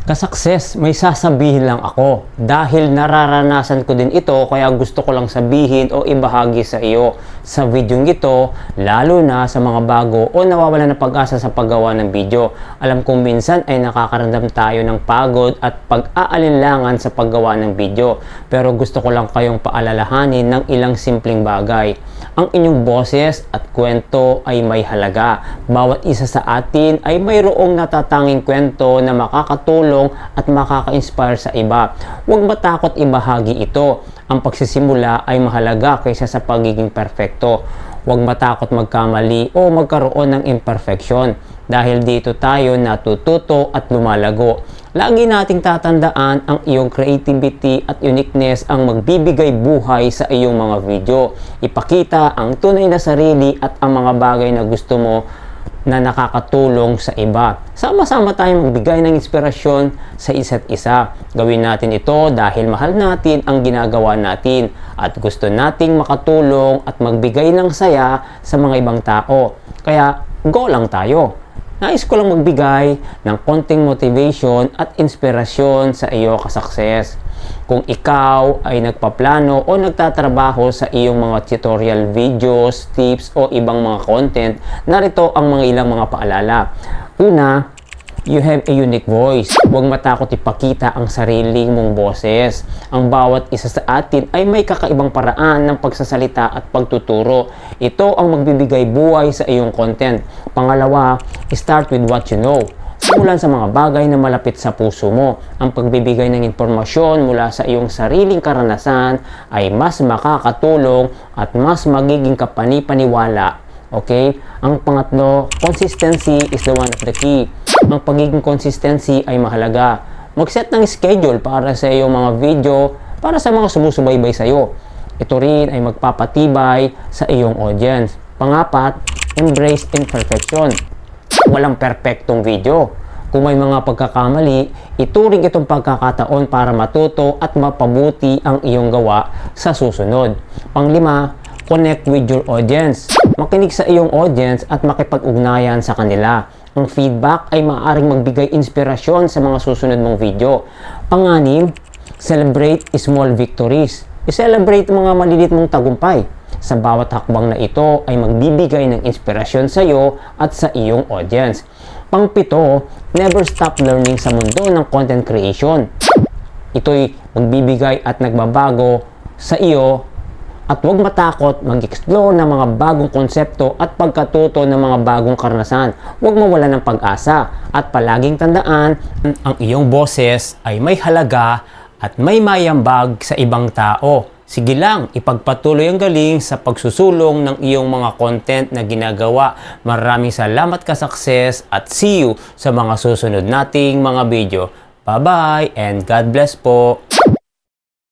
Kasukses, may sasabihin lang ako dahil nararanasan ko din ito kaya gusto ko lang sabihin o ibahagi sa iyo sa video ito, lalo na sa mga bago o nawawala ng pag-asa sa paggawa ng video. Alam kong minsan ay nakakaramdam tayo ng pagod at pag-aalinlangan sa paggawa ng video, pero gusto ko lang kayong paalalahanin ng ilang simpleng bagay. Ang inyong boses at kwento ay may halaga. Bawat isa sa atin ay mayroong natatanging kwento na makakatulong at makaka-inspire sa iba. Huwag matakot ibahagi ito. Ang pagsisimula ay mahalaga kaysa sa pagiging perfecto. Huwag matakot magkamali o magkaroon ng imperfection dahil dito tayo natututo at lumalago. Lagi nating tatandaan ang iyong creativity at uniqueness ang magbibigay buhay sa iyong mga video. Ipakita ang tunay na sarili at ang mga bagay na gusto mo na nakakatulong sa iba. Sama-sama tayong magbigay ng inspirasyon sa isa't isa. Gawin natin ito dahil mahal natin ang ginagawa natin at gusto nating makatulong at magbigay ng saya sa mga ibang tao. Kaya go lang tayo. Nais ko lang magbigay ng konting motivation at inspirasyon sa iyo kasukses. Kung ikaw ay nagpaplano o nagtatrabaho sa iyong mga tutorial videos, tips o ibang mga content, narito ang mga ilang mga paalala. Una, you have a unique voice. Huwag matakot ipakita ang sarili mong boses. Ang bawat isa sa atin ay may kakaibang paraan ng pagsasalita at pagtuturo. Ito ang magbibigay buhay sa iyong content. Pangalawa, start with what you know. Simulan sa mga bagay na malapit sa puso mo. Ang pagbibigay ng impormasyon mula sa iyong sariling karanasan ay mas makakatulong at mas magiging kapani-paniwala. Okay? Ang pangatlo, consistency is the one of the key. Ang pagiging consistency ay mahalaga. Mag-set ng schedule para sa iyong mga video, para sa mga sumusubaybay sa iyo. Ito rin ay magpapatibay sa iyong audience. Pangapat, embrace imperfection. Walang perpektong video. Kung may mga pagkakamali, ituring itong pagkakataon para matuto at mapabuti ang iyong gawa sa susunod. Panglima, connect with your audience. Makinig sa iyong audience at makipag-ugnayan sa kanila. Ang feedback ay maaaring magbigay inspirasyon sa mga susunod mong video. Panganim, celebrate small victories. I-celebrate mga malilit mong tagumpay. Sa bawat hakbang na ito ay magbibigay ng inspirasyon sa iyo at sa iyong audience. Pangpito, never stop learning sa mundo ng content creation. Ito'y magbibigay at nagbabago sa iyo at huwag matakot mag-explore ng mga bagong konsepto at pagkatuto ng mga bagong karanasan. Huwag mawala ng pag-asa at palaging tandaan ang iyong boses ay may halaga at may mayambag sa ibang tao. Sige lang, ipagpatuloy ang galing sa pagsusulong ng iyong mga content na ginagawa. Maraming salamat kasukses at see you sa mga susunod nating mga video. Bye-bye and God bless po!